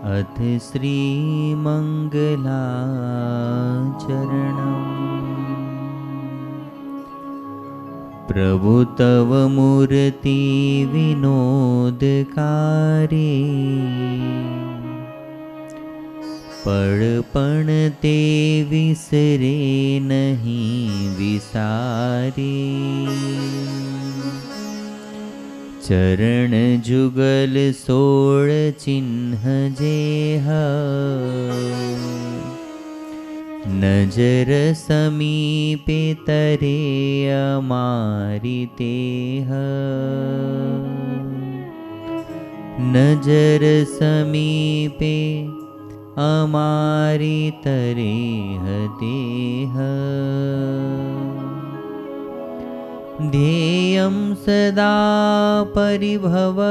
अथ श्रीमङ्गलाचरणम्। प्रभु तव मूर्ति विनोदकारी, पड़पण ते विसरे नहीं विसारी। चरण जुगल सोळ चिन्ह जेह, नजर समीपे तरे अमारी तेह। नजर समीपे अमारी तरेह देह। ध्येयं सदा परिभवग्नमभीष्टदोहम्,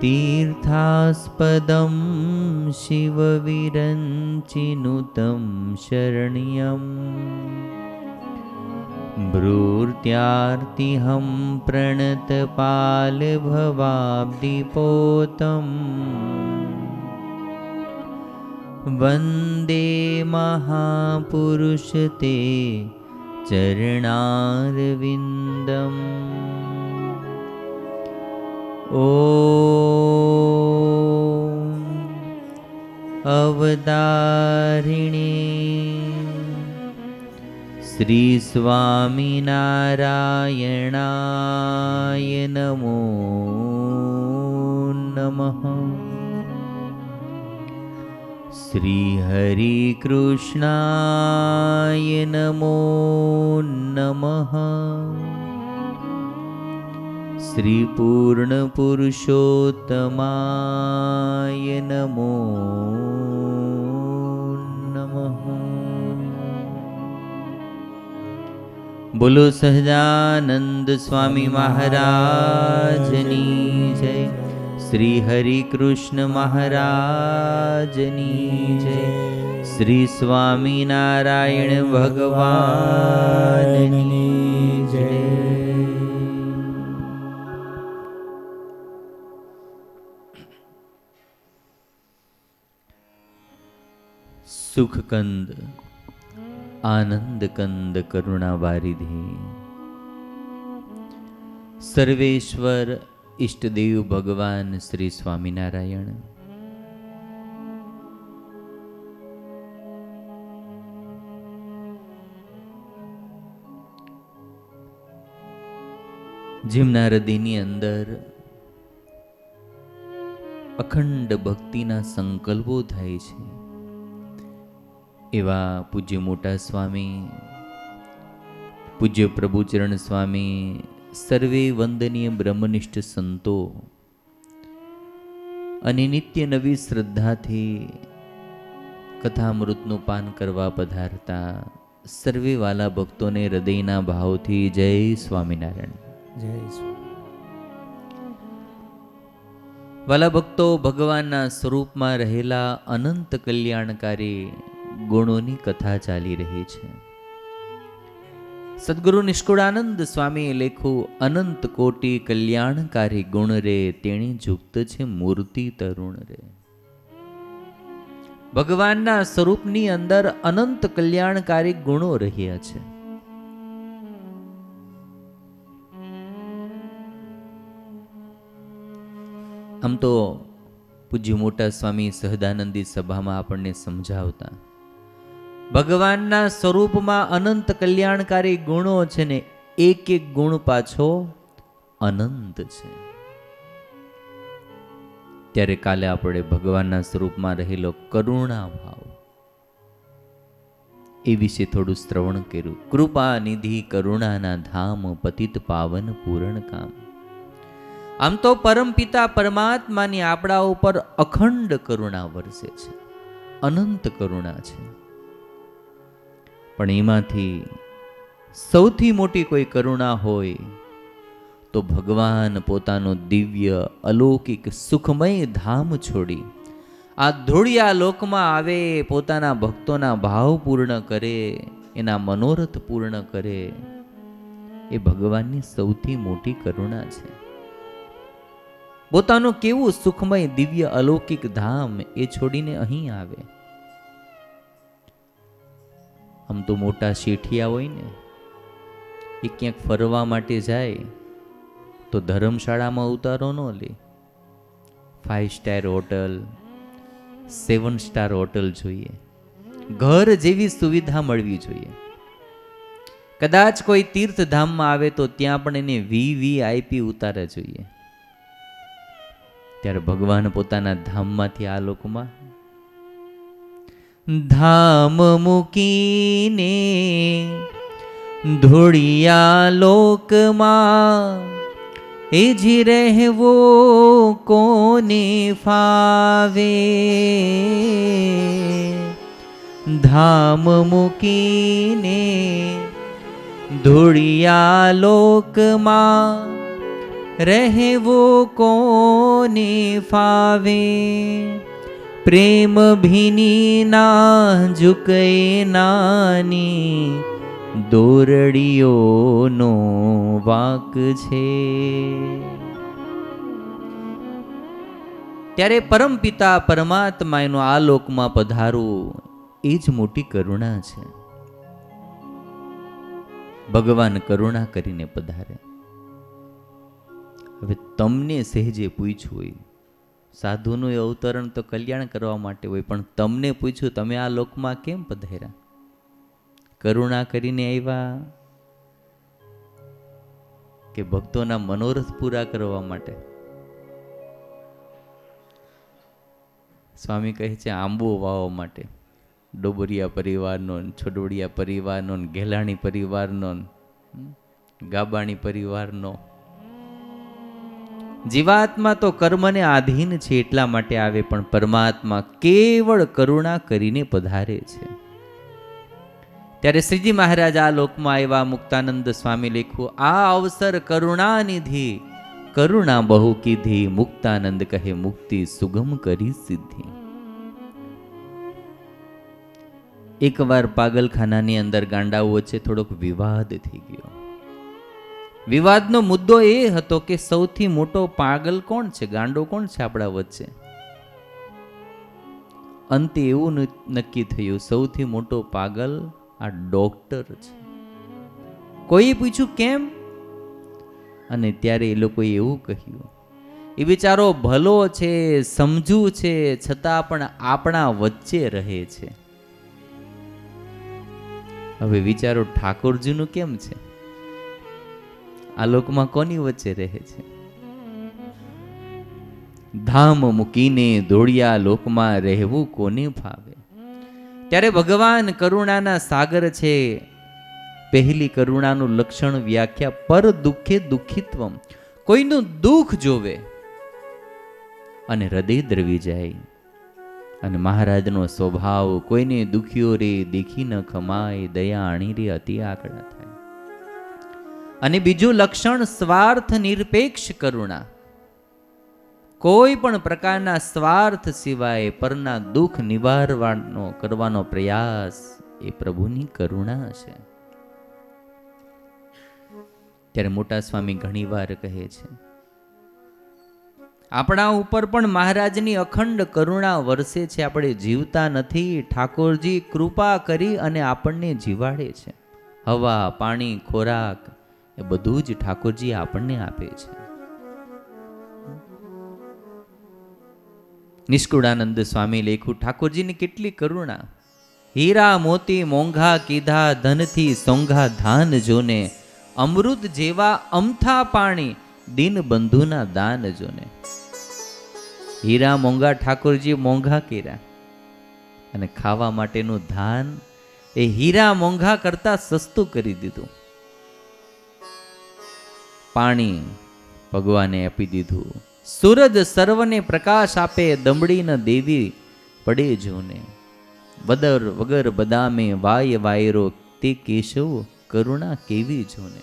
तीर्थास्पदं शिवविरञ्चिनुतं शरण्यम्। भ्रूर्त्यार्तिहं प्रणतपालभवाब्धिपोतम्, वन्दे महापुरुष ते चरणारविन्दम्। ॐ अवतारिणे श्री स्वामिनारायणाय नमो नमः। श्री हरि कृष्णाय नमो नमः। श्री पूर्ण पुरुषोत्तमाय नमो नमः। बोलो सहजानंद स्वामी महाराजनी जय। श्री हरि कृष्ण महाराजनी जय। श्री स्वामी नारायण भगवाननी जय। सुख कंद आनंद कंद करुणा वारिधि, सर्वेश्वर इष्टदेव भगवान श्री स्वामीनारायण જેમના હૃદયની અંદર અખંડ ભક્તિના સંકલ્પો થાય છે એવા પૂજ્ય મોટા સ્વામી, પૂજ્ય પ્રભુચરણ સ્વામી, સર્વે વંદનીય બ્રહ્મનિષ્ઠ સંતો અને નિત્ય નવી શ્રદ્ધાથી કથામૃતનું પાન કરવા પધારતા સર્વે વાલા ભક્તોને હૃદયના ભાવથી જય સ્વામિનારાયણ. જય વાલા ભક્તો, ભગવાનના સ્વરૂપમાં રહેલા અનંત કલ્યાણકારી ગુણોની કથા ચાલી રહી છે. સદગુરુ નિષ્કુળાનંદ સ્વામીએ લેખું, અનંત કોટી કલ્યાણકારી ગુણ રે, તેણી યુક્ત છે મૂર્તિ તરુણ રે. ભગવાનના સ્વરૂપની અંદર અનંત કલ્યાણકારી ગુણો રહ્યા છે. આમ તો પૂજ્ય મોટા સ્વામી સહદાનંદી સભામાં આપણને સમજાવતા, ભગવાનના સ્વરૂપમાં અનંત કલ્યાણકારી ગુણો છે ને એક એક ગુણ પાછો અનંત છે. ત્યારે કાલે આપણે ભગવાનના સ્વરૂપમાં રહેલો કરુણા ભાવ એ વિશે થોડું શ્રવણ કર્યું. કૃપા નિધિ કરુણાના ધામ, પતિત પાવન પૂરણ કામ. આમ તો પરમપિતા પરમાત્માની આપણા ઉપર અખંડ કરુણા વરસે છે, અનંત કરુણા છે. પણ એમાંથી સૌથી મોટી કોઈ કરુણા હોય તો ભગવાન પોતાનો દિવ્ય અલૌકિક સુખમય ધામ છોડી આ ધૂળિયા લોકમાં આવે, પોતાના ભક્તોના ભાવ પૂર્ણ કરે, એના મનોરથ પૂર્ણ કરે, એ ભગવાનની સૌથી મોટી કરુણા છે. પોતાનું કેવું સુખમય દિવ્ય અલૌકિક ધામ એ છોડીને અહીં આવે. આમ તો મોટા શેઠિયા હોય ને, એ ક્યાંક ફરવા માટે જાય તો ધર્મશાળામાં ઉતારો ન લે. 5 સ્ટાર હોટલ, 7 સ્ટાર હોટલ જોઈએ. ઘર જેવી સુવિધા મળવી જોઈએ. કદાચ કોઈ તીર્થધામમાં આવે તો ત્યાં પણ એને VVIP ઉતારે જોઈએ. ત્યારે ભગવાન પોતાના ધામમાંથી આ લોકમાં ધામ મૂકીને ધોળિયા લોકમાં એ જી રહેવો કોને ફાવે. ધામ મૂકીને ધોળિયા લોકમાં રહેવો કોને ફાવે. પ્રેમ ભીની ના ઝુકે નાની દોરડીઓનો વાક છે. ત્યારે પરમપિતા પરમાત્માનો આ લોકમાં પધારવું એ જ મોટી કરુણા છે. ભગવાન કરુણા કરીને પધારે. હવે તમને સહેજે પૂછ્યું હોય, સાધુનું એ અવતરણ તો કલ્યાણ કરવા માટે હોય, પણ તમને પૂછ્યું તમે આ લોકમાં કેમ પધાર્યા? કરુણા કરીને આવ્યા કે ભક્તોના મનોરથ પૂરા કરવા માટે? સ્વામી કહે છે આંબો વાવવા માટે. ડોબરિયા પરિવારનો, છોડવડિયા પરિવારનો, ઘેલાણી પરિવારનો, ગાબાણી પરિવારનો. જીવાત્મા તો કર્મને આધીન છે એટલા માટે આવે, પણ પરમાત્મા કેવળ કરુણા કરીને પધારે છે. ત્યારે શ્રીજી મહારાજ આ લોકમાં આવ્યા. મુક્તાનંદ સ્વામી લખ્યું, આ અવસર કરુણા નિધિ, કરુણા બહુ કીધી, મુક્તાનંદ કહે મુક્તિ સુગમ કરી સિદ્ધિ. એકવાર પાગલખાનાની અંદર ગાંડાઓ વચ્ચે થોડોક વિવાદ થઈ ગયો. વિવાદનો મુદ્દો એ હતો કે સૌથી મોટો પાગલ કોણ છે, ગાંડો કોણ છે આપણા વચ્ચે? અંતે એવું નક્કી થયું સૌથી મોટો પાગલ આ ડોક્ટર છે. કોઈએ પૂછ્યું કેમ? અને ત્યારે એ લોકોએ એવું કહ્યું, એ બિચારો ભલો છે, સમજુ છે, છતાં પણ આપણા વચ્ચે રહે છે. હવે વિચારો ઠાકોરજીનું કેમ છે? આ લોકમાં કોની વચ્ચે રહે છે? ધામ મૂકીને ધોળિયા લોકમાં રહેવું કોને ફાવે. ત્યારે ભગવાન કરુણાના સાગર છે. પહેલી કરુણાનું લક્ષણ વ્યાખ્યા પર દુઃખે દુઃખિત્વમ. કોઈનું દુઃખ જોવે અને હૃદય દ્રવી જાય. અને મહારાજનો સ્વભાવ કોઈને દુખ્યો રે દેખી ન ખમાય, દયા આણી રે અતિ આકડા થાય. અને બીજું લક્ષણ સ્વાર્થ નિરપેક્ષ કરુણા. કોઈ પણ પ્રકારના સ્વાર્થ સિવાય પરના દુઃખ નિવારવાનો કરવાનો પ્રયાસ એ પ્રભુની કરુણા છે. ત્યારે મોટા સ્વામી ઘણીવાર કહે છે આપણા ઉપર પણ મહારાજની અખંડ કરુણા વરસે છે. આપણે જીવતા નથી, ઠાકોરજી કૃપા કરી અને આપણને જીવાડે છે. હવા, પાણી, ખોરાક એ બધું જ ઠાકોરજી આપણને આપે છે. નિષ્કુળાનંદ સ્વામી લેખું, ઠાકોરજીની કેટલી કરુણા. હીરા મોતી મોંઘા કીધા, ધનથી સોંઘા ધાન જોને, અમૃત જેવા અમથા પાણી દિન બંધુના દાન જોને. હીરા મોંઘા ઠાકોરજી મોંઘા કર્યા, અને ખાવા માટેનું ધાન એ હીરા મોંઘા કરતા સસ્તું કરી દીધું. પાણી ભગવાને આપી દીધું. સૂરજ સર્વને પ્રકાશ આપે, દમડી ન દેવી પડે જોને. વગર બદામે વાય વાયરો, તે કેશવ કરુણા કેવી જોને.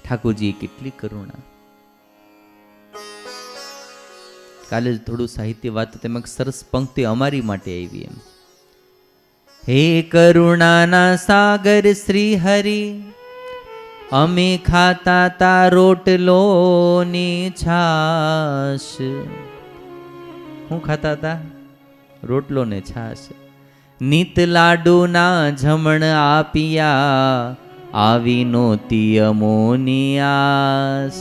ઠાકોરજી કેટલી કરુણા. કાલે જ થોડું સાહિત્ય વાત તેમાં સરસ પંક્તિ અમારી માટે આવી એમ. હે કરુણાના સાગર શ્રી હરિ, અમે ખાતા તા રોટલો ને છાશ. હું ખાતા તા? રોટલો ને છાશ. નિત લાડુના જમણ આપિયા, આવી નોતી અમોની આસ.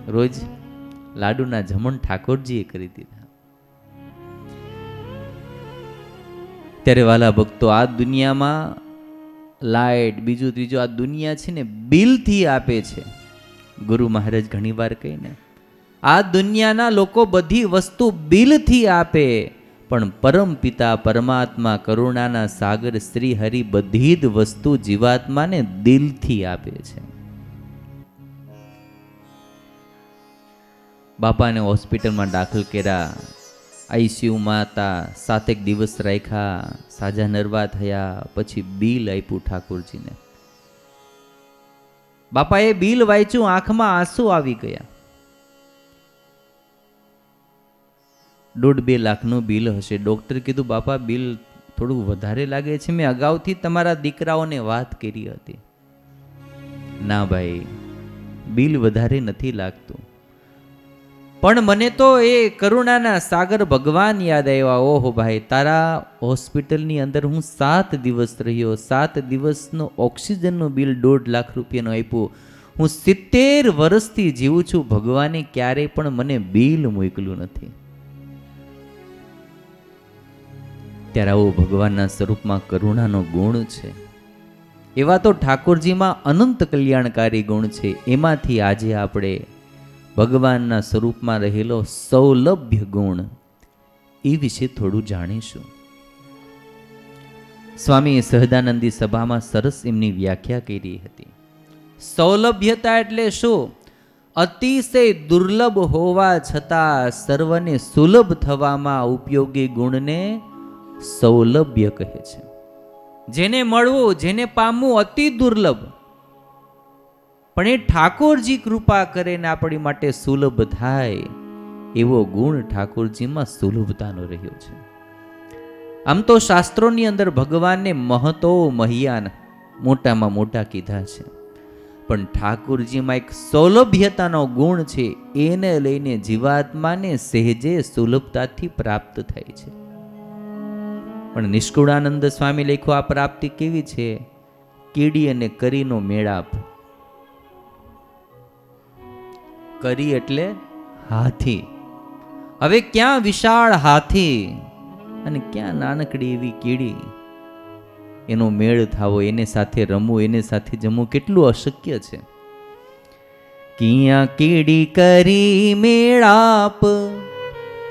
રોજ લાડુના જમણ ઠાકોરજીએ કરી દીધા. ત્યારે વાલા ભક્તો, આ દુનિયામાં લાઈટ બીજું ત્રીજું આ દુનિયા છે ને બિલથી આપે છે. ગુરુ મહારાજ ઘણી વાર કહીને, આ દુનિયાના લોકો બધી વસ્તુ બિલથી આપે, પણ પરમ પિતા પરમાત્મા કરુણાના સાગર શ્રી હરિ બધી જ વસ્તુ જીવાત્માને દિલથી આપે છે. બાપાને હોસ્પિટલમાં દાખલ કર્યા, આઈસીયુમાં હતા, 7 દિવસ રાખ્યા, સાજા નરવા થયા, પછી બિલ આપ્યું ઠાકોરજીને. બાપાએ બિલ વાંચ્યું, આંખમાં આંસુ આવી ગયા. 1.5-2 લાખનું બિલ હશે. ડોક્ટર કીધું, બાપા બિલ થોડું વધારે લાગે છે, મેં અગાઉથી તમારા દીકરાઓને વાત કરી હતી. ના ભાઈ, બિલ વધારે નથી લાગતું, પણ મને તો એ કરુણાના સાગર ભગવાન યાદ આવ્યા. ઓહો ભાઈ, તારા હોસ્પિટલની અંદર હું 7 દિવસ રહ્યો, 7 દિવસનો ઓક્સિજનનું બિલ 1.5 લાખ રૂપિયાનું આપ્યું. હું 70 વર્ષથી જીવું છું, ભગવાને ક્યારેય પણ મને બિલ મોકલ્યું નથી. ત્યારે આવો ભગવાનના સ્વરૂપમાં કરુણાનો ગુણ છે. એવા તો ઠાકોરજીમાં અનંત કલ્યાણકારી ગુણ છે. એમાંથી આજે આપણે ભગવાનના સ્વરૂપમાં રહેલો સૌલભ્ય ગુણ એ વિશે થોડું જાણીશું. સ્વામી સહજાનંદી સભામાં સરસ એમની વ્યાખ્યા કરી હતી. સૌલભ્યતા એટલે શું? અતિશય દુર્લભ હોવા છતાં સર્વને સુલભ થવામાં ઉપયોગી ગુણને સૌલભ્ય કહે છે. જેને મળવું, જેને પામવું અતિ દુર્લભ, પણ એ ઠાકોરજી કૃપા કરે ને આપણી માટે સુલભ થાય, એવો ગુણ ઠાકોરજીમાં સુલભતાનો રહ્યો છે. આમ તો શાસ્ત્રોની અંદર ભગવાનને મહતો મહિયાન મોટામાં મોટા કીધા છે, પણ ઠાકોરજીમાં એક સૌલભ્યતાનો ગુણ છે. એને લઈને જીવાત્માને સહેજે સુલભતાથી પ્રાપ્ત થાય છે. પણ નિષ્કુળાનંદ સ્વામી લખ્યું, આ પ્રાપ્તિ કેવી છે? કીડી અને કરીનો મેળાપ. કરી એટલે હાથી. હવે ક્યાં વિશાળ હાથી અને ક્યાં નાનકડી એવી કીડી? એનો મેળ થાવો, એને સાથે રમવું, એને સાથે જમવું કેટલું અશક્ય છે. કિયા કીડી કરી મેળાપ,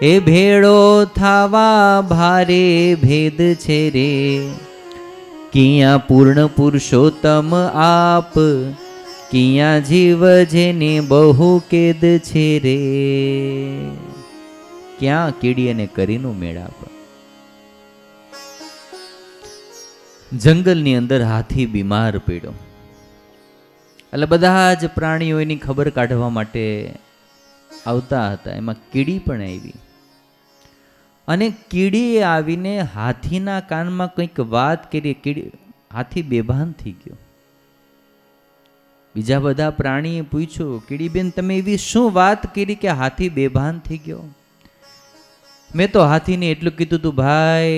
એ ભેળો થાવા ભારે ભેદ છે રે. કિયા પૂર્ણ પુરુષોત્તમ આપ, કિયા જીવ જેને બહુ કેદ છે રે. ક્યાં કીડી અને કરીનો મેળાપ? જંગલની અંદર હાથી બીમાર પડ્યો, એટલે બધા જ પ્રાણીઓ એની ખબર કાઢવા માટે આવતા હતા. એમાં કીડી પણ આવી, અને કીડીએ આવીને હાથીના કાનમાં કંઈક વાત કરી. હાથી બેભાન થઈ ગયો. બીજા બધા પ્રાણીએ પૂછ્યું, કીડીબેન તમે એવી શું વાત કરી કે હાથી બેભાન થઈ ગયો? મેં તો હાથીને એટલું કીધું તું, ભાઈ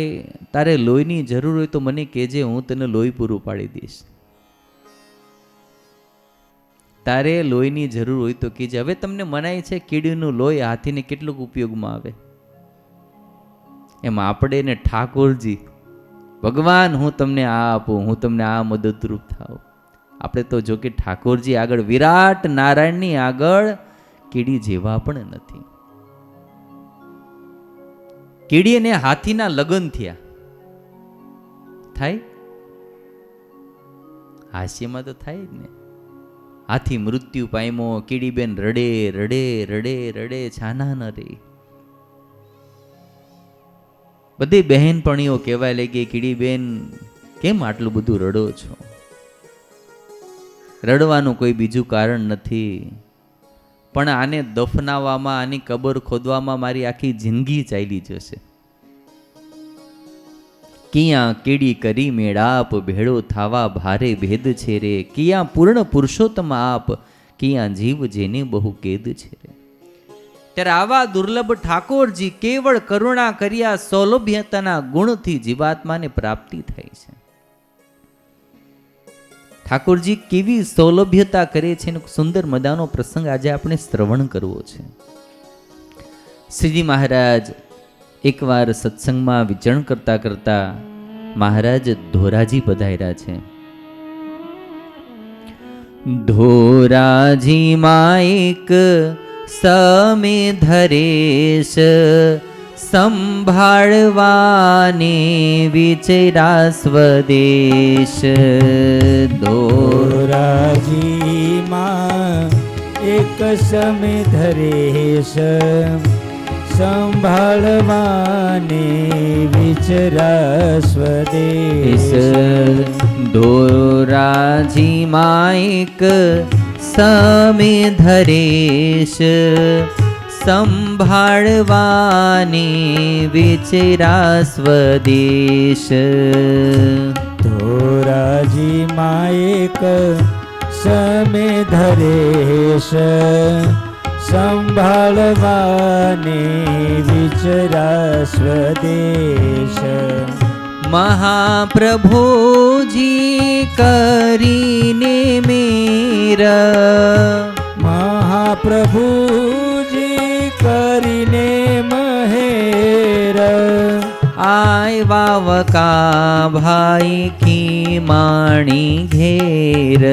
તારે લોહીની જરૂર હોય તો મને કહેજે, હું તને લોહી પૂરું પાડી દઈશ. તારે લોહીની જરૂર હોય તો કહેજે. હવે તમને મનાય છે કીડીનું લોહી હાથીને કેટલુંક ઉપયોગમાં આવે. એમ આપણે ને ઠાકોરજી ભગવાન, હું તમને આ આપું, હું તમને આ મદદરૂપ થાવ. આપણે તો જો કે ઠાકોરજી આગળ, વિરાટ નારાયણની આગળ કીડી જેવા પણ નથી. કીડી અને હાથીના લગ્ન થયા. થાય? હાસ્યમાં તો થાય જ ને. હાથી મૃત્યુ પામ્યો, કીડીબેન રડે રડે રડે રડે, છાના ન રહી. બધી બહેનપણીઓ કહેવાય લાગી, કીડીબેન કેમ આટલું બધું રડો છો? રડવાનું કોઈ બીજું કારણ નથી, પણ આને દફનાવવામાં, આની કબર ખોદવામાં મારી આખી જિંદગી ચાલી જશે. કિયા કેડી કરી મેળાપ, ભેળો થાવા ભારે ભેદ છે રે. કિયા પૂર્ણ પુરુષોત્તમ આપ, કિયા જીવ જેને બહુ કેદ છે રે. ત્યારે આવા દુર્લભ ઠાકોરજી કેવળ કરુણા કર્યા સૌલભ્યતાના ગુણથી જીવાત્માને પ્રાપ્તિ થાય છે. ઠાકોરજી કેવી સૌલભ્યતા કરે છે, સુંદર મજાનો પ્રસંગ આજે આપણે શ્રવણ કરવો છે. શ્રીજી મહારાજ એકવાર સત્સંગમાં વિચરણ કરતા કરતા મહારાજ ધોરાજી પધાર્યા છે. ધોરાજીમાં એક સમે ધરેશ, સંભાળવાને વિચરા સ્વદેશ. ધોરાજીમાં એક સમે ધરેશ, સંભાળવાને વિચરા સ્વદેશ. ધોરાજીમાં એક સમે ધરેશ, સંભાળવાને વિચરા સ્વદેશ. ધોરાજીમાં એક સમે ધરેશ, સંભાળવાને વિચરા સ્વદેશ. મહાપ્રભુજી કરીને મેર, મહાપ્રભુજી કરીને મહેર. આવ્યા વકા ભાઈ ખીમાણી ઘેર.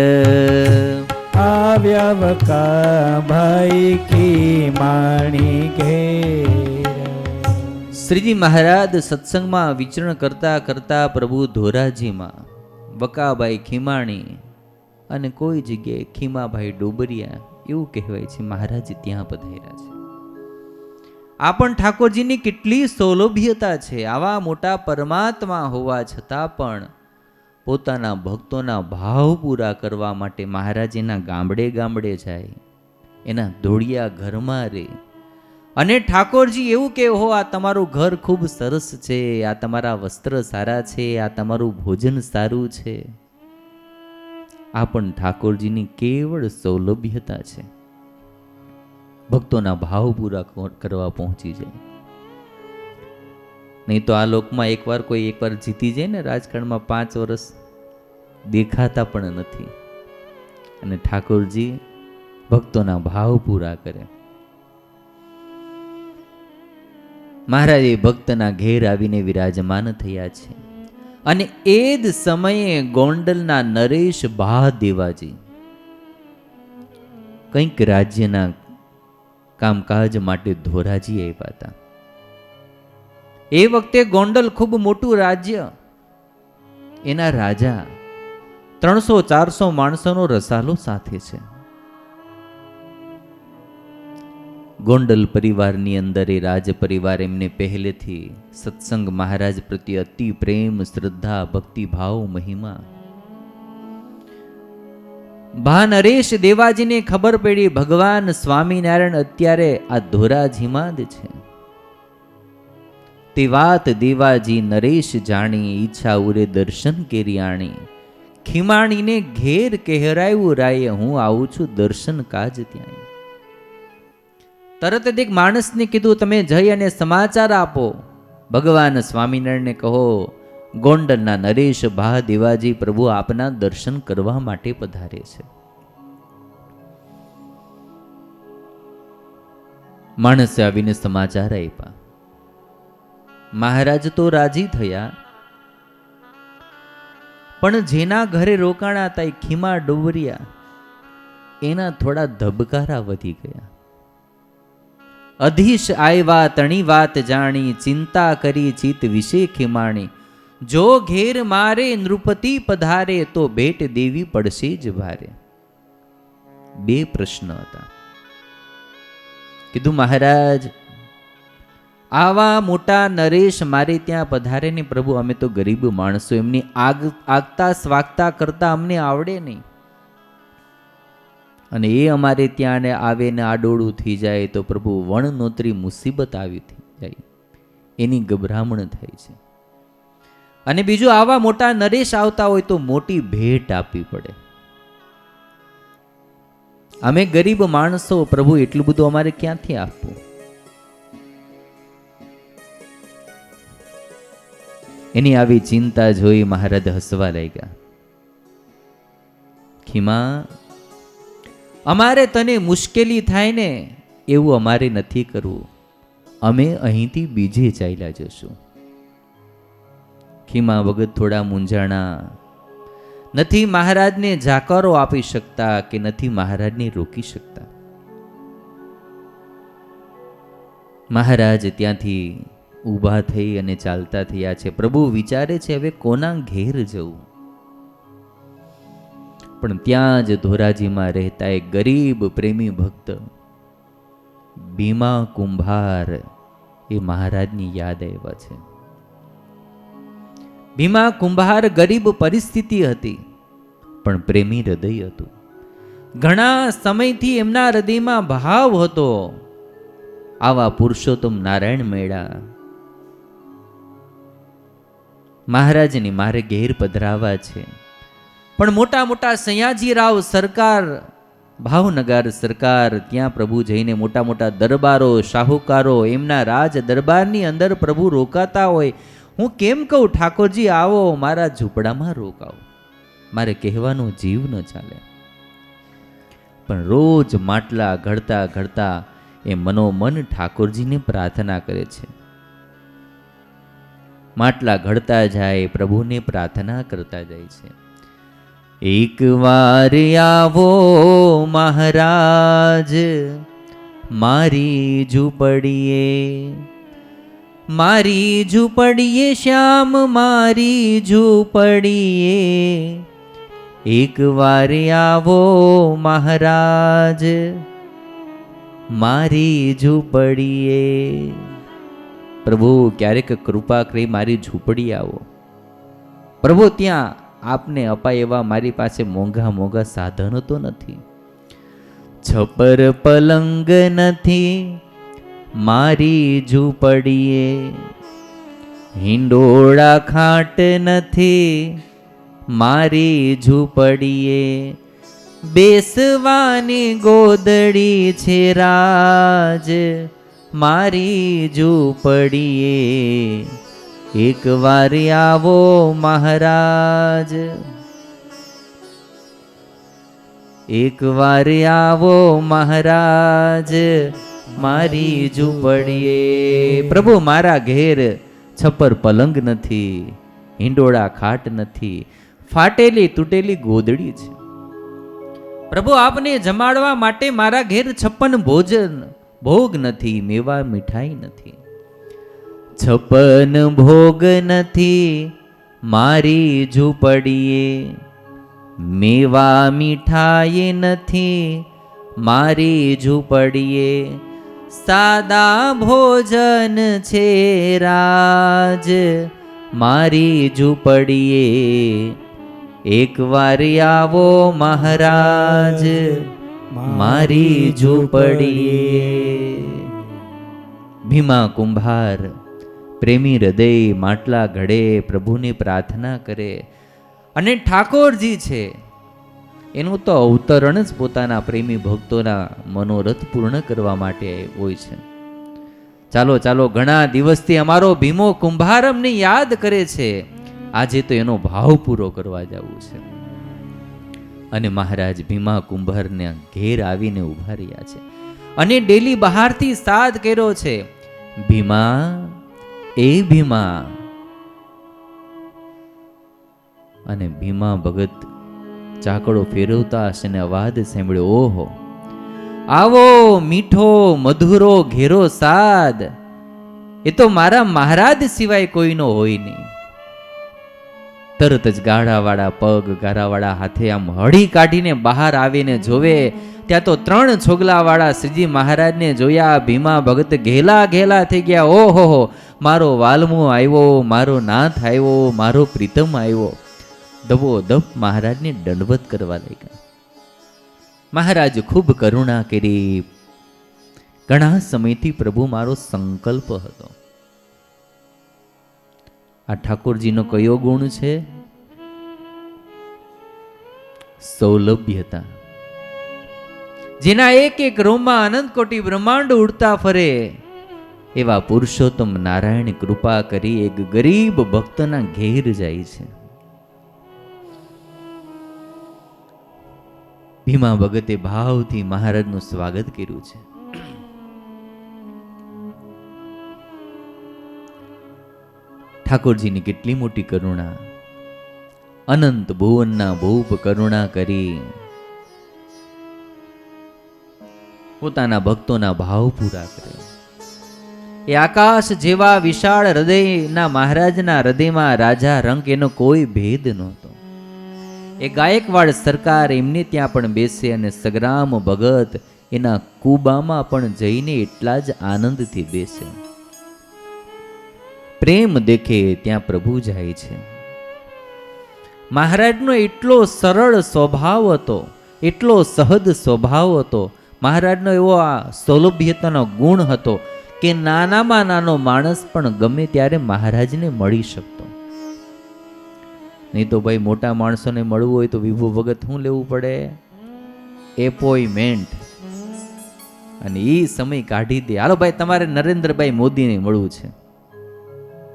આવ્યા વકા ભાઈ ખીમાણી ઘેર. શ્રીજી મહારાજ સત્સંગમાં વિચરણ કરતા કરતા પ્રભુ ધોરાજીમાં વકાભાઈ ખીમાણી અને કોઈ જગ્યાએ ખીમાભાઈ ડોબરિયા એવું કહેવાય છે, મહારાજ ત્યાં પધાર્યા છે. આ પણ ઠાકોરજીની કેટલી સૌલભ્યતા છે. આવા મોટા પરમાત્મા હોવા છતાં પણ પોતાના ભક્તોના ભાવ પૂરા કરવા માટે મહારાજ એના ગામડે ગામડે જાય, એના ધોળિયા ઘરમાં રહે. અને ઠાકોરજી એવું કે હો, આ તમારું ઘર ખૂબ સરસ છે, આ તમારા વસ્ત્ર સારા છે, આ તમારું ભોજન સારું છે. આ પણ ઠાકોરજીની કેવળ સૌલભ્યતા છે. ભક્તોના ભાવ પૂરા કરવા પહોંચી જાય. નહીં તો આ લોકમાં એકવાર જીતી જાય ને રાજકારણમાં 5 વર્ષ દેખાતા પણ નથી. અને ઠાકોરજી ભક્તોના ભાવ પૂરા કરે. મહારાજે ભક્તના ઘેર આવીને વિરાજમાન થયા છે. અને એ જ સમયે ગોંડલના નરેશ મહાદેવાજી કંઈક રાજ્યના કામકાજ માટે ધોરાજી આવ્યા હતા. એ વખતે ગોંડલ ખૂબ મોટું રાજ્ય. એના રાજા 300-400 માણસોનો રસાલો સાથે છે. ગોંડલ પરિવારની અંદર એ રાજ પરિવાર એમને પહેલેથી સત્સંગ મહારાજ પ્રત્યે અતિ પ્રેમ, શ્રદ્ધા, ભક્તિ ભાવ, મહિમા. નરેશ દેવાજીને ખબર પડી ભગવાન સ્વામિનારાયણ અત્યારે આ ધોરાજીમાં જ છે. તે વાત દેવાજી નરેશ જાણી, ઈચ્છા ઉરે દર્શન કેરી આણી. ખીમાણીને ઘેર કહેરાયું રાયે, હું આવું છું દર્શન કાજ ત્યાં. તરત જ એક માણસને કીધું, તમે જઈ અને સમાચાર આપો, ભગવાન સ્વામિનારાયણને કહો ગોંડલના નરેશ મહાદેવાજી પ્રભુ આપના દર્શન કરવા માટે પધારે છે. માણસે આવીને સમાચાર આપ્યા. મહારાજ તો રાજી થયા, પણ જેના ઘરે રોકાણા હતા એ ખીમા ડોવરિયા, એના થોડા ધબકારા વધી ગયા. અધીશ આવ્યા તણી વાત જાણી, ચિંતા કરી ચિત વિશે ખીમાણી. જો ઘેર મારે નૃપતિ પધારે, તો ભેટ દેવી પડશે જ ભારે. 2 પ્રશ્ન હતા. કીધું મહારાજ, આવા મોટા નરેશ મારે ત્યાં પધારે ને પ્રભુ, અમે તો ગરીબ માણસો, એમની આગતા સ્વાગતા કરતા અમને આવડે નહીં. અને એ અમારે ત્યાં આવે ને આડોળું થઈ જાય તો પ્રભુ વણનોતરી મુસીબત આવી થઈ જાય, એની ગભરામણ થાય છે. અને બીજું, આવા મોટા નરેશ આવતા હોય તો મોટી ભેટ આપવી પડે. અમે ગરીબ માણસો, પ્રભુ એટલું બધું અમારે ક્યાંથી આપવું? એની આવી ચિંતા જોઈ મહારાજ હસવા લાગ્યા. ખીમા, અમારે તને મુશ્કેલી થાય ને એવું અમારે નથી કરવું. અમે અહીંથી બીજે ચાલ્યા જશું. ખીમા ભગત થોડા મૂંઝાણા. નથી મહારાજને જાકારો આપી શકતા કે નથી મહારાજને રોકી શકતા. મહારાજ ત્યાંથી ઊભા થઈ અને ચાલતા થયા છે. પ્રભુ વિચારે છે હવે કોના ઘેર જવું. પણ ત્યાં જ ધોરાજીમાં રહેતા એક ગરીબ પ્રેમી ભક્ત ભીમા કુંભાર એ મહારાજની યાદ આવ્યા છે. ભીમા કુંભાર ગરીબ પરિસ્થિતિ હતી, પણ પ્રેમી હૃદય હતું. ઘણા સમયથી એમના હૃદયમાં ભાવ હતો. આવા પુરુષોત્તમ નારાયણ મેળા મહારાજની મારે ઘેર પધરાવા છે. પણ મોટા મોટા સયાજીરાવ સરકાર, ભાવનગર સરકાર, ત્યાં પ્રભુ જઈને મોટા મોટા દરબારો, શાહુકારો, એમના રાજ દરબારની અંદર પ્રભુ રોકાતા હોય. હું કેમ કહું, ઠાકોરજી આવો મારા ઝૂંપડામાં રોકાવો. મારે કહેવાનો જીવ ન ચાલે. પણ રોજ માટલા ઘડતા ઘડતા એ મનોમન ઠાકોરજીને પ્રાર્થના કરે છે. માટલા ઘડતા જાય, પ્રભુને પ્રાર્થના કરતા જાય છે. એક વાર આવો મહારાજ મારી ઝૂંપડીએ, મારી ઝૂંપડીએ શ્યામ મારી ઝૂંપડીએ. એક વાર આવો મહારાજ મારી ઝૂંપડીએ. પ્રભુ ક્યારેક કૃપા કરી મારી ઝૂંપડી આવો. પ્રભુ ત્યાં આપને અપાય એવા મારી પાસે મોંઘા મોંઘા સાધનો તો નથી. છપર પલંગ નથી મારી ઝૂંપડીએ, હિંડોળા ખાટ નથી મારી ઝૂંપડીએ. બેસવાની ગોદડી છે રાજ મારી ઝૂંપડીએ. એક વાર આવો મહારાજ, એક વાર આવો મહારાજ મારી ઝૂંપડીએ. પ્રભુ મારા ઘેર છપ્પર પલંગ નથી, હિંડોળા ખાટ નથી, ફાટેલી તૂટેલી ગોદડી છે. પ્રભુ આપને જમાડવા માટે મારા ઘેર 56 ભોજન ભોગ નથી, મેવા મીઠાઈ નથી. 56 ભોગ નથી મારી ઝૂંપડીએ, મેવા મીઠાઈ નથી મારી ઝૂંપડીએ. સાદા ભોજન છે રાજ મારી ઝૂંપડીએ. એક વાર આવો મહારાજ મારી ઝૂંપડીએ. ભીમા કુંભાર પ્રેમી હૃદય માટલા ઘડે, પ્રભુની પ્રાર્થના કરે. અને ઠાકોરજી છે એનું તો અવતરણ જ પોતાના પ્રેમી ભક્તોના મનોરથ પૂર્ણ કરવા માટે હોય છે. ચાલો ચાલો, ઘણા દિવસથી અમારો ભીમો કુંભાર અમને યાદ કરે છે, આજે તો એનો ભાવ પૂરો કરવા જવું છે. અને મહારાજ ભીમા કુંભારને ઘેર આવીને ઉભા રહ્યા છે અને ડેલી બહારથી સાદ કર્યો છે, ભીમા એ ભીમા. અને ભીમા ભગત ચાકડો ફેરવતા હશે ને અવાજ સાંભળ્યો, ઓહો આવો મીઠો મધુરો ઘેરો સાદ, એ તો મારા મહારાજ સિવાય કોઈનો હોય નહીં. તરત જ ગાડાવાળા પગ, ગારાવાળા હાથે આમ હળી કાઢીને બહાર આવીને જોવે, ત્યાં તો 3 છોગલાવાળા શ્રીજી મહારાજને જોયા. ભીમા ભગત ઘેલા ઘેલા થઈ ગયા. ઓહો, મારો વાલમો આવ્યો, મારો નાથ આવ્યો, મારો પ્રીતમ આવ્યો. દબો દબ મહારાજને દંડવત કરવા લાગ્યા. મહારાજ ખૂબ કરુણા કરી. ઘણા સમયથી પ્રભુ મારો સંકલ્પ હતો, આ ઠાકોરજીનો કયો ગુણ છે? સૌલભ્યતા. જેના એક એક રોમમાં અનંત કોટી બ્રહ્માંડ ઉડતા ફરે એવા પુરુષોત્તમ નારાયણ કૃપા કરી એક ગરીબ ભક્તના ઘેર જાય છે. ભીમા ભગતે ભાવથી મહારાજનું સ્વાગત કર્યું છે. ઠાકોરજીની કેટલી મોટી કરુણા, અનંત ભુવનના ભૂપ કરુણા કરી પોતાના ભક્તોના ભાવ પૂરા કરે. એ આકાશ જેવા વિશાળ હૃદયના મહારાજના હૃદયમાં રાજા રંક એનો કોઈ ભેદ નહોતો. એ ગાયકવાડ સરકાર એમને ત્યાં પણ બેસે અને સગ્રામ ભગત એના કુબામાં પણ જઈને એટલા જ આનંદથી બેસે. પ્રેમ દેખે ત્યાં પ્રભુ જાય છે. મહારાજનો એટલો સરળ સ્વભાવ હતો, એટલો સહજ સ્વભાવ હતો, મહારાજનો એવો આ સૌલભ્યતાનો ગુણ હતો કે નાનામાં નાનો માણસ પણ ગમે ત્યારે મહારાજને મળી શકતો. નહીં તો ભાઈ મોટા માણસોને મળવું હોય તો વિભુ ભગત શું લેવું પડે? એપોઇન્ટમેન્ટ. અને એ સમય કાઢી દે, હાલો ભાઈ તમારે નરેન્દ્રભાઈ મોદીને મળવું છે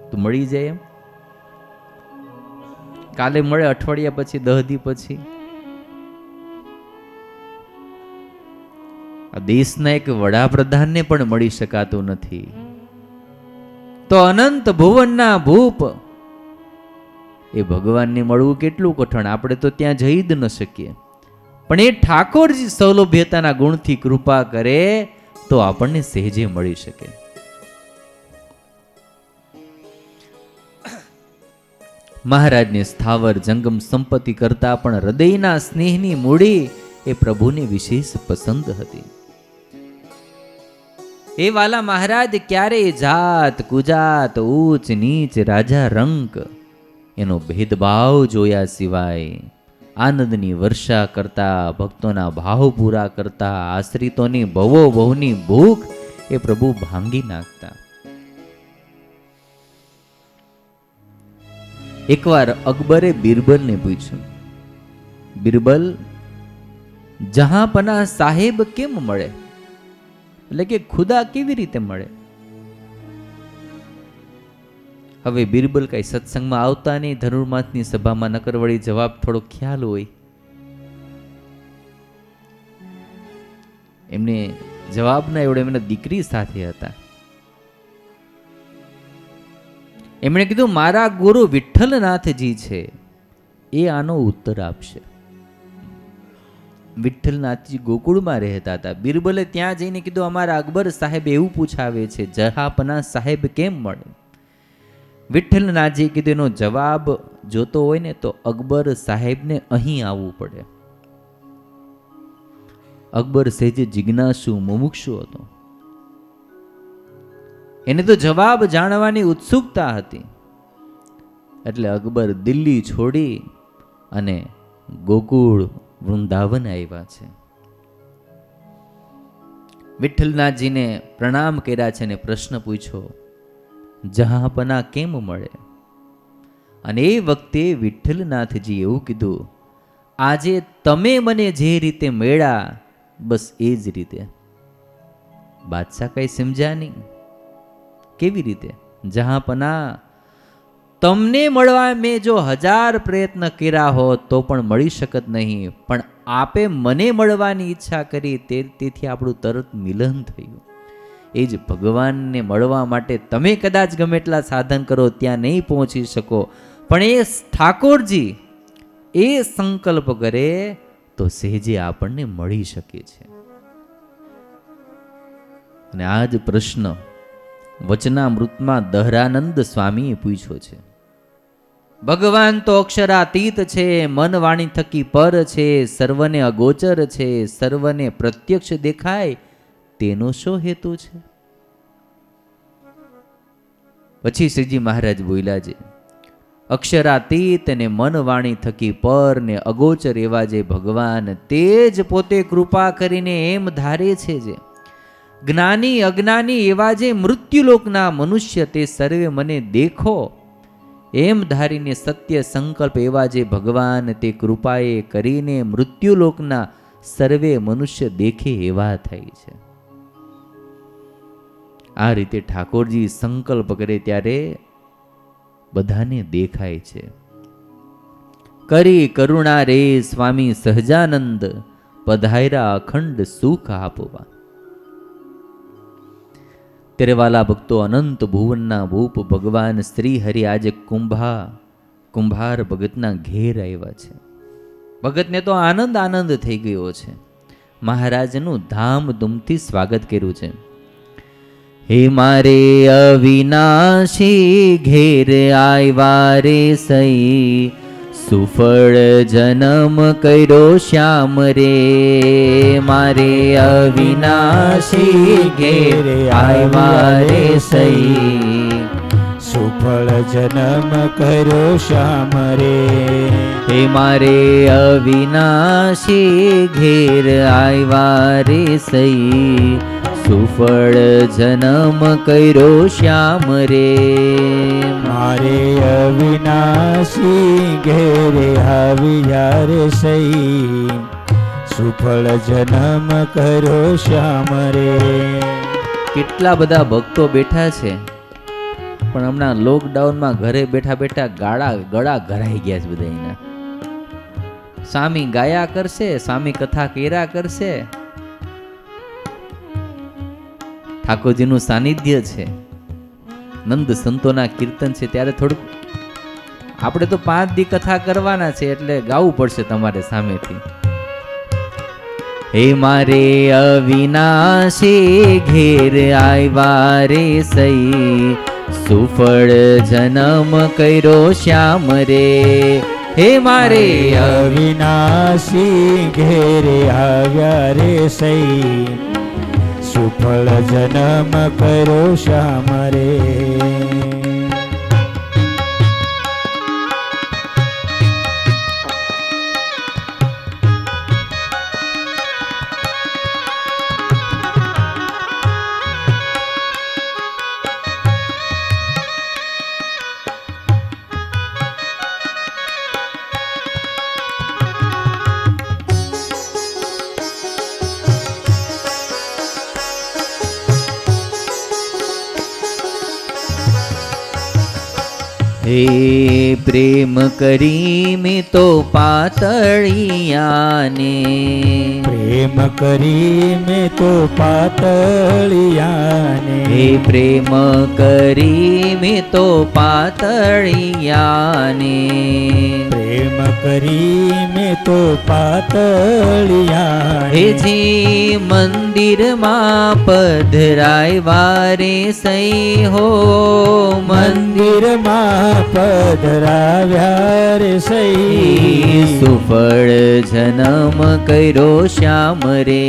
તો મળી જાય. એમ કાલે મળે, અઠવાડિયા પછી, 10 દી પછી. આ દેશના એક વડાપ્રધાનને પણ મળી શકાતું નથી, તો અનંત ભુવનના ભૂપ એ ભગવાનને મળવું કેટલું કઠણ. આપણે તો ત્યાં જઈ જ ન શકીએ, પણ એ ઠાકોરજી સૌલભ્યતાના ગુણથી કૃપા કરે તો આપણને સહેજે મળી શકે. મહારાજને સ્થાવર જંગમ સંપત્તિ કરતા પણ હૃદયના સ્નેહની મૂડી એ પ્રભુને વિશેષ પસંદ હતી. એ વાલા મહારાજ ક્યારેય જાત કુજાત ઊંચ નીચ રાજા રંક એનો ભેદભાવ જોયા સિવાય આનંદની વર્ષા કરતા, ભક્તોના ભાવ પૂરા કરતા, આશ્રિતોની ભવો ભવની ભૂખ એ પ્રભુ ભાંગી નાખતા. એકવાર અકબરે બિરબલને પૂછ્યું, બિરબલ, જહાંપના સાહેબ કેમ મળે? એટલે કે ખુદા કેવી રીતે મળે? હવે બિરબલ કઈ સત્સંગમાં આવતા નહીં, ધનુર્માસની સભામાં નકર વળી જવાબ થોડો ખ્યાલ હોય. એમને જવાબ ના એવડે એમના દીકરી સાથે હતા. એમણે કીધું, મારા ગુરુ વિઠ્ઠલનાથજી છે, એ આનો ઉત્તર આપશે. વિઠ્ઠલનાથજી ગોકુળમાં રહેતા હતા. બિરબલે ત્યાં જઈને કીધું, અમારા અકબર સાહેબ એવું પૂછાવે છે, જહાંપના સાહેબ કેમ મળે? વિઠ્ઠલનાથજી કીધું, એનો જવાબ જોતો હોય ને તો અકબર સાહેબને અહીં આવવું પડે. અકબર સહેજે જિજ્ઞાસુ મુમુક્ષુ હતો. એને તો જવાબ જાણવાની ઉત્સુકતા હતી. એટલે અકબર દિલ્હી છોડી અને ગોકુળ વૃંદાવન આવ્યા છે. વિઠ્ઠલનાથજીને પ્રણામ કર્યા છે અને પ્રશ્ન પૂછ્યો, જહાંપના કેમ મળે? અને એ વખતે વિઠ્ઠલનાથજી એવું કીધું, આજે તમે મને જે રીતે મળ્યા બસ એ જ રીતે. બાદશાહ કઈ સમજ્યા નહીં. કેવી રીતે? જહાંપના, તમને મળવા મેં જો 1000 પ્રયત્ન કર્યા હોત તો પણ મળી શકત નહીં, પણ આપે મને મળવાની ઈચ્છા કરી તેથી આપણું તરત મિલન થયું. એ જ ભગવાનને મળવા માટે તમે કદાચ ગમે એટલા સાધન કરો ત્યાં નહીં પહોંચી શકો, પણ એ ઠાકોરજી એ સંકલ્પ કરે તો સહેજે આપણને મળી શકે છે. અને આ જ પ્રશ્ન વચનામૃતમાં દહરાનંદ સ્વામીએ પૂછ્યો છે. ભગવાન તો અક્ષરાતીત છે, મન વાણી થકી પર છે, સર્વને અગોચર છે, સર્વને પ્રત્યક્ષ દેખાય, તેનો શો હેતુ છે? પછી શ્રીજી મહારાજ બોલ્યા છે, અક્ષરાતીત ને મન વાણી થકી પર ને અગોચર એવા જે ભગવાન, તે જ પોતે કૃપા કરીને એમ ધારે છે જે જ્ઞાની અજ્ઞાની એવા જે મૃત્યુલોકના મનુષ્ય, તે સર્વે મને દેખો એમ ધારીને સત્ય સંકલ્પ એવા જે ભગવાન તે કૃપાએ કરીને મૃત્યુલોકના સર્વે મનુષ્ય દેખે એવા થાય છે. આ રીતે ઠાકોરજી સંકલ્પ કરે ત્યારે બધાને દેખાય છે. કરી કરુણા રે સ્વામી સહજાનંદ, પધાર્યા અખંડ સુખ આપવા. ત્યારે વાલા ભક્તો, અનંત ભુવનના ભૂપ ભગવાન શ્રી હરિ આજે કુંભાર ભગતના ઘેર આવ્યા છે. ભગતને તો આનંદ આનંદ થઈ ગયો છે. મહારાજનું ધામધૂમથી સ્વાગત કર્યું છે. હે મારે અવિનાશી ઘેર આવ્યા રે સઈ, સુફળ જન્મ કર્યો શ્યામ રે. મારે અવિનાશી ઘેર આવ્યા રે સઈ, સુફળ જન્મ કર્યો શ્યામ રે. હે મારે અવિનાશી ઘેર આવ્યા રે સઈ, સુફળ જન્મ કર્યો શ્યામ રે. મારે અવિનાશી ઘેરે આવ્યા રે સઈ, સુફળ જન્મ કર્યો શ્યામ રે. કેટલા બધા ભક્તો બેઠા છે, પણ હમણાં લોકડાઉનમાં ઘરે બેઠા બેઠા ગળા ઘરાઈ ગયા છે બધાના. સ્વામી ગાયા કરશે, સ્વામી કથા કર્યા કરશે. ઠાકોરજીનું સાનિધ્ય છે, નંદ સંતોના કીર્તન છે, ત્યારે થોડુંક આપણે તો 5 દી કથા કરવાના છે એટલે ગાવું પડશે તમારે સામેથી. હે મારે અવિનાશી ઘેર આવ્યા રે સઈ, સુફળ જન્મ કર્યો શ્યામ રે. હે મારે અવિનાશી ઘેરે આવ્યા રે સઈ, સુફળ જન્મ કર્યો શ્યામ રે. હે પ્રેમ કરી મેં તો પાતળિયાને, પ્રેમ કરી મેં તો પાતળિયાને. હે પ્રેમ કરી મેં તો પાતળિયાને, પ્રેમ કરી મેં તો પાતળિયાને. હે જી મંદિરમાં પધરાવ્યા રે સઈ હો, મંદિરમાં પધરાવ્યા રે સઈ, સુફળ જન્મ કર્યો શ્યામ રે.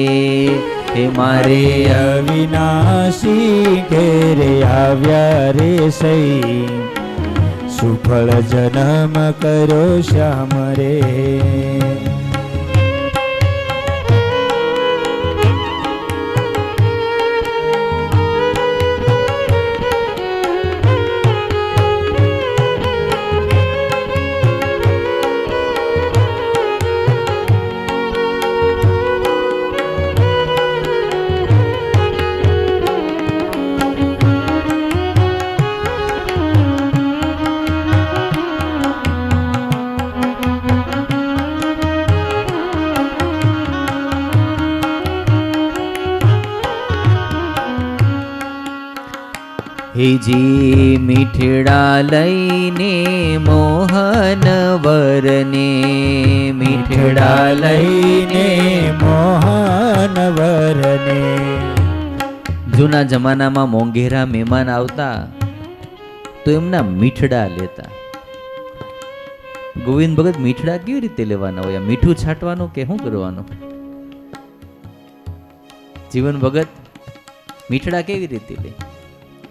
હે મારે અવિનાશી ઘેરે આવ્યા રે સઈ, સુફળ જન્મ કર્યો શ્યામ રે. હેજી મીઠડા લઈને મોહન વરને, મીઠડા લઈને મોહન વરને. જૂના જમાનામાં મોંઘેરા મહેમાન આવતા તો એમના મીઠડા લેતા. ગોવિંદ ભગત મીઠડા કેવી રીતે લેવાના હોય? મીઠું છાંટવાનું કે શું કરવાનું? જીવન ભગત મીઠડા કેવી રીતે લે?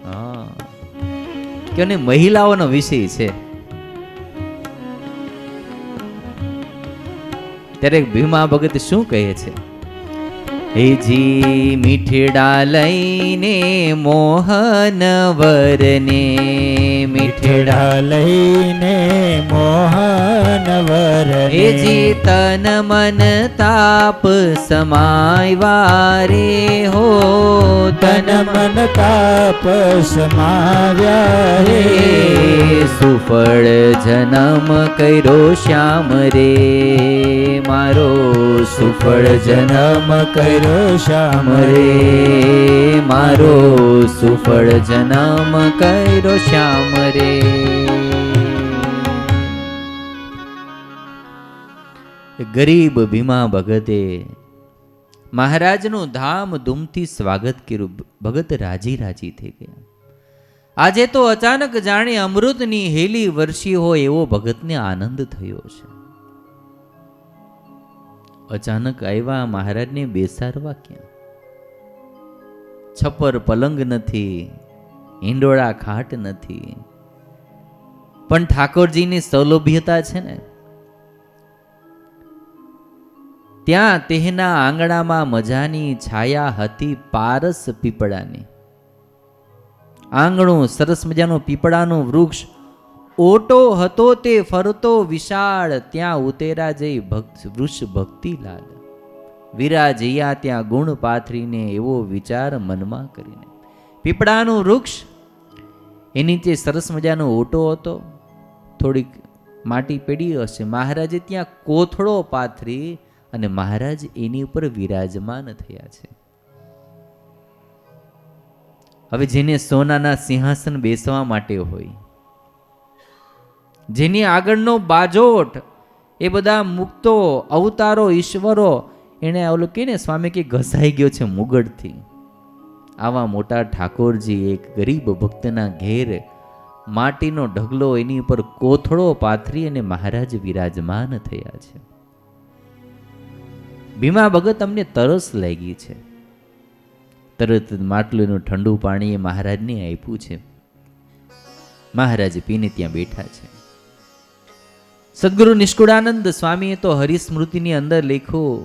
હા, કે મહિલાઓનો વિષય છે. ત્યારે ભીમા ભગત શું કહે છે? હેજી મીઠડા લઈને મોહન વરને, મીઠડા લઈને મોહન વરને, હેજી તન મન તાપ સમાયવા રે હો, તન મન તાપ સમાવ્યા રે, સુફળ જન્મ કર્યો શ્યામ રે મારો, સુફળ જન્મ કર્યો શ્યામ રે રે, મારો, સુફળ જન્મ કર્યો શ્યામ રે. ગરીબ ભીમા ભગતે મહારાજનું ધામધૂમથી સ્વાગત કર્યું. ભગત રાજી રાજી થઈ ગયા. આજે તો અચાનક જાણે અમૃતની હેલી વર્ષી હોય એવો ભગતને આનંદ થયો છે. અચાનક આવ્યા મહારાજને બેસાડવા ક્યાં? છપ્પર પલંગ નથી, હિંડોળા ખાટ નથી, પણ ઠાકોરજીની સૌલભ્યતા છે ને. ત્યાં તેના આંગણામાં મજાની છાયા હતી પારસ પીપળાની. આંગણું સરસ મજાનું પીપળાનું વૃક્ષ, ઓટો હતો તે ફરતો વિશાળ, ત્યાં ઉતેરા જઈ વૃક્ષ ભક્તિલાલ. વિરાજયા ત્યાં ગુણ પાથરીને એવો વિચાર મનમાં કરીને. પીપળાનું વૃક્ષ, એની નીચે સરસ મજાનો ઓટો હતો, થોડીક માટી પડી હશે. મહારાજે ત્યાં કોથળો પાથરી અને મહારાજ એની ઉપર વિરાજમાન થયા છે. હવે જેને સોનાના સિંહાસન બેસવા માટે હોય, જેની આગળનો બાજોટ એ બધા મુક્તો અવતારો ઈશ્વરો, એને ઓલું કે ને સ્વામી કે ઘસાઈ ગયો છે મુગટથી. આવા મોટા ઠાકોરજી એક ગરીબ ભક્તના ઘેર માટીનો ઢગલો, એની ઉપર કોથળો પાથરી અને મહારાજ વિરાજમાન થયા છે. ભીમા ભગત અમને તરસ લાગી છે. તરત માટલું ઠંડુ પાણી એ મહારાજને આપ્યું છે. મહારાજ પીને ત્યાં બેઠા છે. સદગુરુ નિષ્કુળાનંદ સ્વામીએ તો હરિસ્મૃતિની અંદર લખ્યું,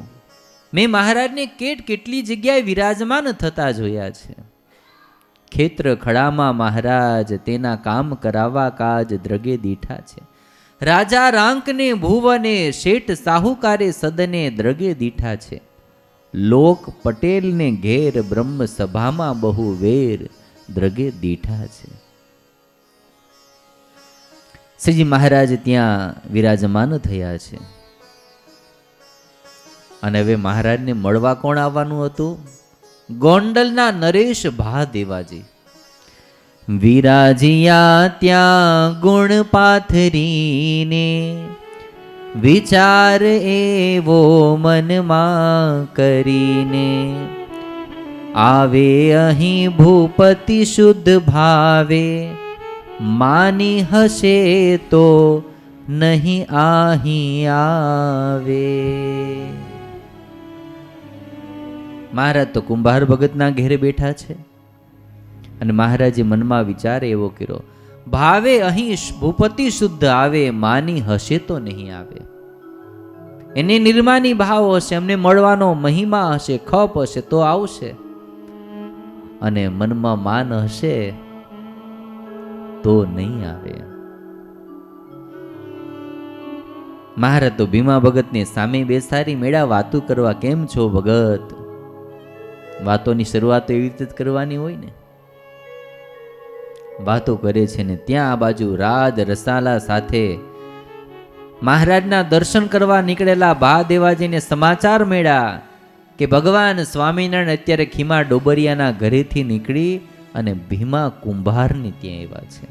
મેં મહારાજને કેટલી જગ્યાએ વિરાજમાન થતા જોયા છે. ખેત્ર ખડામાં મહારાજ તેના કામ કરાવવા કાજ દ્રગે દીઠા છે. રાજા રાંકને ભુવને શેઠ સાહુકારે સદને દ્રગે દીઠા છે. લોક પટેલને ઘેર બ્રહ્મ સભામાં બહુ વેર દ્રગે દીઠા છે. શ્રીજી મહારાજ ત્યાં વિરાજમાન થયા છે. અને હવે મહારાજને મળવા કોણ આવવાનું હતું? ગોંડલના નરેશ ભા દેવાજી વિરાજિયા ત્યાં ગુણ પાથરીને, વિચાર એવો મનમાં કરીને, આવે અહીં ભૂપતિ શુદ્ધ ભાવે, માની હશે તો નહીં અહીં આવે. મહારાજ તો કુંભાર ભગતના ઘેરે બેઠા છે અને મહારાજે મનમાં વિચાર એવો કર્યો, ભાવે અહીં ભૂપતિ શુદ્ધ આવે, માની હશે તો નહીં આવે. એને નિર્માની ભાવ હશે, અમને મળવાનો મહિમા હશે, ખપ હશે તો આવશે, અને મનમાં માન હશે તો નહીં આવે. મહારાજ તો ભીમા ભગતને સામે બેસાડી મેળા વાતો કરવા. કેમ છો ભગત? વાતોની શરૂઆત એવી રીતે જ કરવાની હોય ને. વાતો કરે છે ને ત્યાં આ બાજુ રાજ રસાલા સાથે મહારાજના દર્શન કરવા નીકળેલા ભા દેવાજીને સમાચાર મળ્યા કે ભગવાન સ્વામિનારાયણ અત્યારે ખીમા ડોબરિયાના ઘરેથી નીકળી અને ભીમા કુંભારની ત્યાં આવ્યા છે.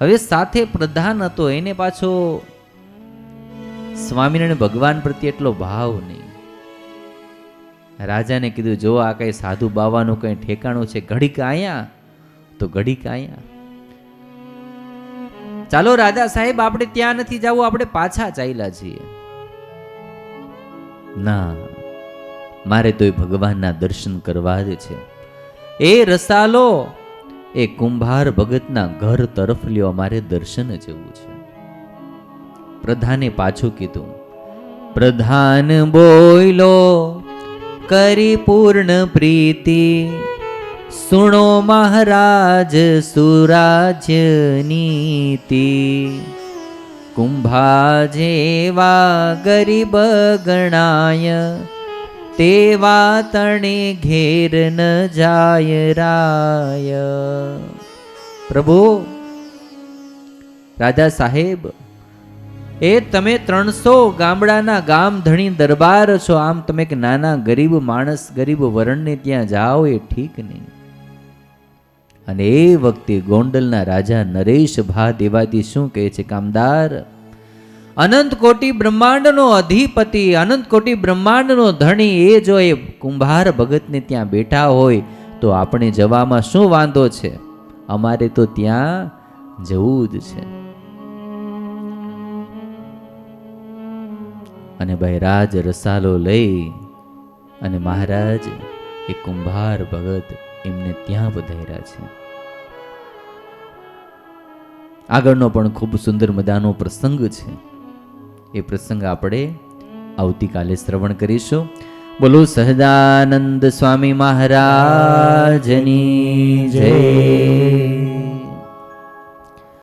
હવે સાથે પ્રધાન હતો, એને પાછો સ્વામિનારાયણ ભગવાન પ્રત્યે એટલો ભાવ નહીં. રાજાને કીધું, જો આ કઈ સાધુ બાવાનું કઈ ઠેકાણું છે, ઘડીક આયા તો ઘડીક આયા. ચાલો રાજા સાહેબ, આપણે ત્યાં નથી જવું, આપણે પાછા ચાલ્યા છીએ. ના, મારે તો એ ભગવાનના દર્શન કરવા જ છે. એ રસાલો એ કુંભાર ભગતના ઘર તરફ લ્યો, અમારે દર્શન જવું છે. પ્રધાને પાછું કીધું, પ્રધાન બોયલો કરી પૂર્ણ પ્રીતિ, સુણો મહારાજ સુરાજ્ય નીતિ. કુંભા જેવા ગરીબ ગણાય, તેવા તણે ઘેર ન જાય રાય. પ્રભુ રાજા સાહેબ, એ તમે 300 ગામડાના ગામ ધણી દરબાર છો, આમ તમે એક નાના ગરીબ માણસ, ગરીબ વરણને ત્યાં જાઓ એ ઠીક નહીં. અને એ વખતે ગોંડલના રાજા નરેશ ભા દેવાદી શું કહે છે, કામદાર, અનંત કોટી બ્રહ્માંડનો અધિપતિ, અનંત કોટી બ્રહ્માંડનો ધણી, એ જો એ કુંભાર ભગતને ત્યાં બેઠા હોય તો આપણે જવામાં શું વાંધો છે? અમારે તો ત્યાં જવું જ છે. અને ભાઈ રાજ રસાલો લઈ અને મહારાજ એ કુંભાર ભગત એમને ત્યાં વધાર્યા છે. આગળનો પણ ખૂબ સુંદર મજાનો પ્રસંગ છે. એ પ્રસંગ આપણે આવતીકાલે શ્રવણ કરીશું. બોલો સહજાનંદ સ્વામી મહારાજની જય.